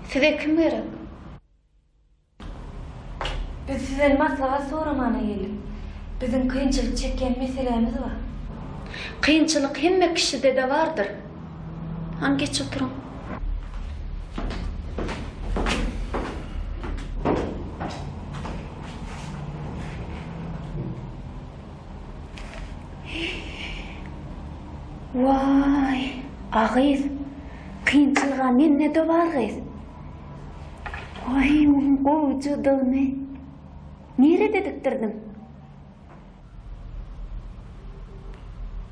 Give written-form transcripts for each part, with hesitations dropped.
Size kim gerek? Biz sizden maslahat soramana geldik. Bizim kıyınçılık çeken meselemiz var. Kıyınçılık hemme kişide de vardır. Geç oturun. Vay, ağız. Kıyınçılığa ne de var kız? Vay, kovucu da ne? Nerede diktirdin?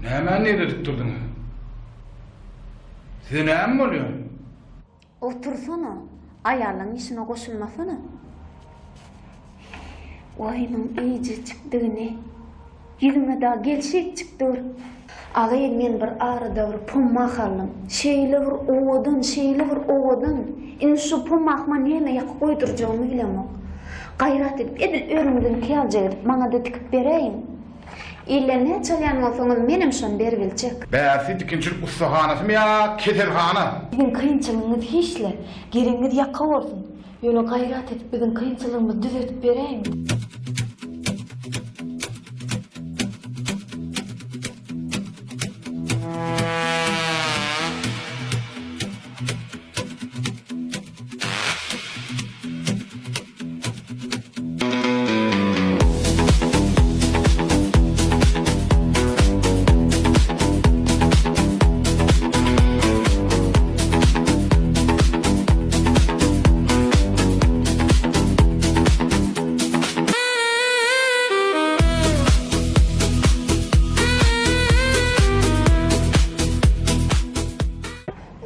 Ne hemen nerede tutturdun? Size ne mi oluyor? Otursana, ayarlan işine koşulmasana. Oyunun iyice çıktı ne? Yüzüme daha gelşek çıktı. Ağayım men bir arada bir pumma kalım. Şeyle bir oğudun. İn şu pummaqma neme yak koyduracağımı bilemem. Gayrat edip, edil örümdün kıyalca edip, bana da dikip bereyim. İlle ne çalyan olsanız menim şun bergilecek. Bäsi dikinçilik ustahanası mı ya, keselhana? Bizim kıyınçılığımız hiçle, geriniz yakka olsun. Yolu gayrat edip bizim kıyınçılığımızı düzeltip bereyim.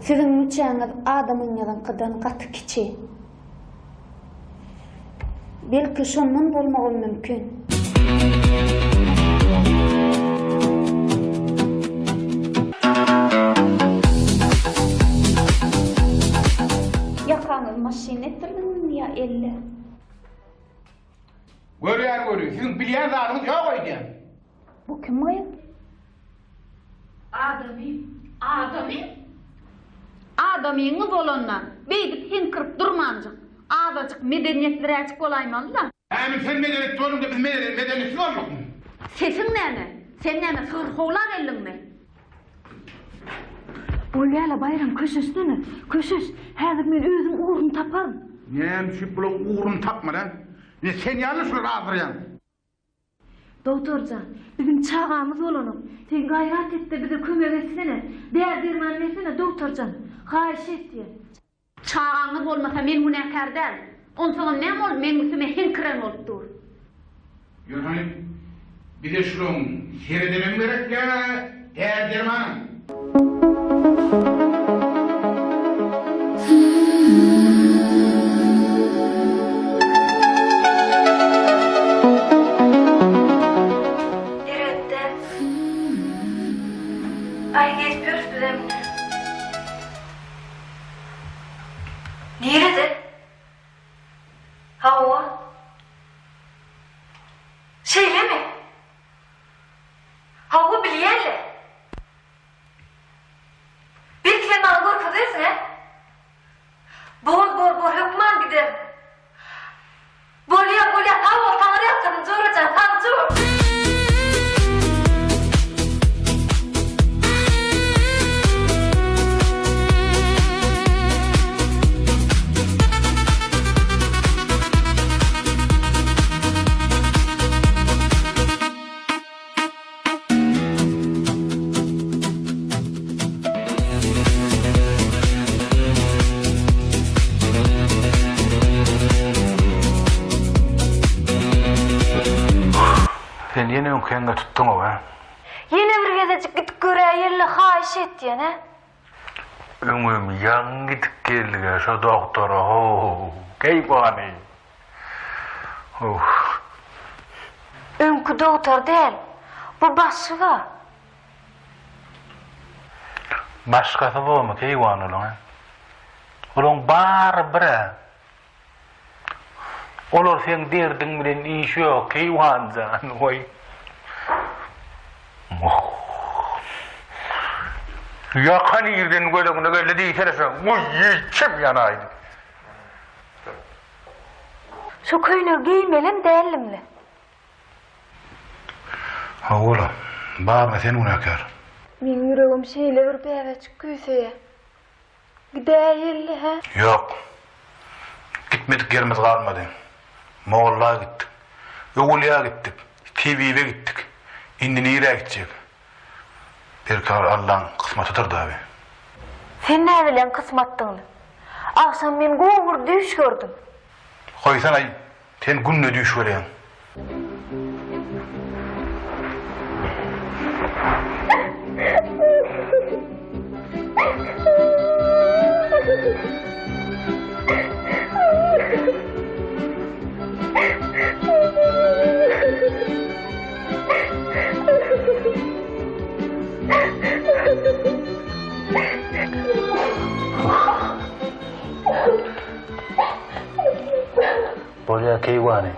Sizin müçeğiniz adamın yadan kadın katı kiçi. Belki şundan bolmağı mümkün. Yakanız maşin ettirdin mi ya elle? Görüyor. Sizin bilyen zatınız yok oydu. Bu kim ayıp? Adamyňyz bolandan beýdip hinkirip durmanjyk. Azajyk medeniyetleri açyk bolaymaly da. Sen medeniyet olun da biz medeniyetsiz olduk mu? Sesin näme? Sen näme sırhowlar elliňmi? Bolýala bayram köşesine, köşes. Häzir men özüm uğrunu taparım. Nem şu bulan uğrunu tapma lan. Ne sen yanlış mı razıyan? Doktorcan, bizim çağamız olalım. Sen gayret et de bize kömek etsene. Derman etsene doktorcan. Haýyş et diye. Çağaňyz bolmasa men günäkär däl. Onsoň näme bol? Men üstüme hinkiren bolup dur. Hani bir de şunun seyredemem gerek ya. Dermanım. Ay geçmiyoruz bize mi? Nerede? Hava? Şeyle mi? Hava biliyerle. Bir kere bana korkuduysa ne? Bol hükman giderim. Bolya hava tanrı yaptım zoracan tanrı. Sen yine okuyanga tuttun o ha? Yine bir gezecek gidip göreğe yerle haýyş et diye ne? Ömüm yan gidip geldi şu doktora ho keybani. Öňkü doktor değil. Bu başga. Başkası bu mu keywan olan? Olan bar bire. Olur sen derdin bilen iş yok keywan zan oy. Yakan yerden gölüğüne böyle deytersen, uy içim yanaydı. Şu köýnü giymelim değilimli. Ha ola, bağırma sen unakar. Men yüregim şeýle bir bäge çykýse. Gidäýilli ha? Yok. Gitmedik yerimiz kalmadı. Moğolluğa gittik. Oğulluğa gittik. TV'ye gittik. Indi nereye gidecek? Belki Allah'ın kısmetıdır da abi. Sen ne bilen kısmatdyňy? Akşam men goňur düş gördüm. Koysana, sen günne düş veriyorsun. Bolya keywani.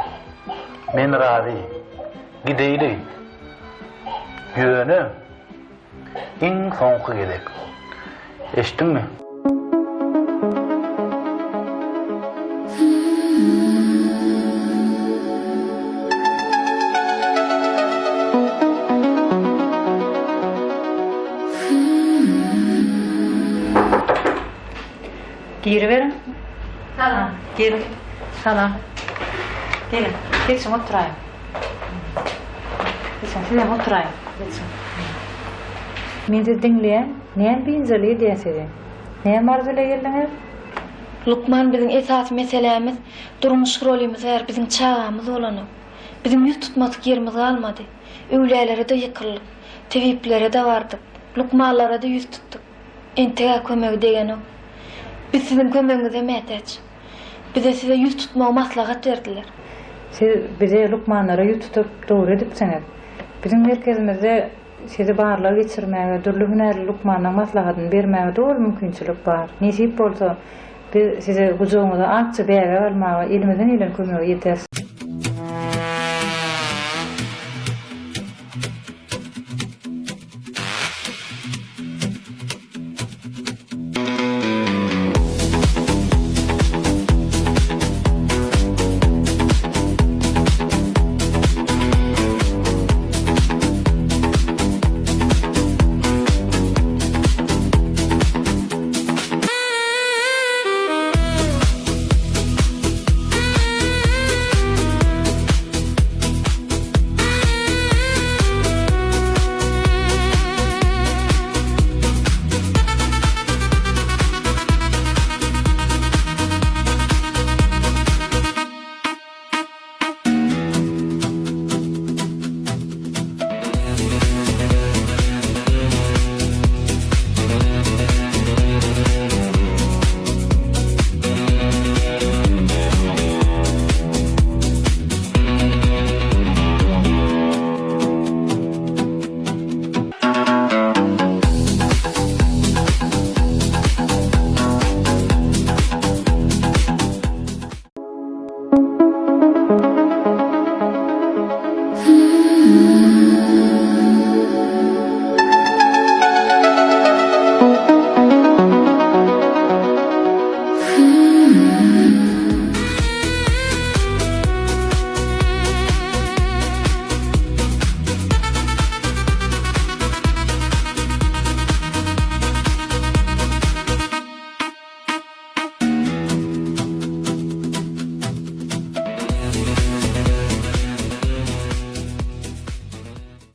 Men razi. Gideyli. Yönü. İn soňky gerek. Eşitdiňmi? Geri verin. Salam. Gelin. Salam. Gelin. Geçin oturayım. Geçin size oturayım. Geçin. Meni dinleyen, näme binjeli diýsedi? Näme arzula geldiňiz? Lukman bizim esas meselemiz durmuş rolümüz eğer bizim çağımız olanı. Bizim yüz tutmadık yerimiz kalmadı. Öwlälere de yıkıldık. Teviplere de vardık. Lukmanlara da yüz tuttuk. Entega kömegi degen o. Biz sizin kömegiňize mätäç. Bize size yüz tutmagy maslahat berdiler. Siz bize Lukmanlara yüz tutup doğru edipsiňiz. Bizim merkezimizde sizi barlar geçirmäge, dürlü hünerli Lukmana maslahatyny bermäge dol mümkinçilik bar. Nesip bolsa biz size gujoňyza akça bäge almagy elimizden ýelen kömegi ýeter.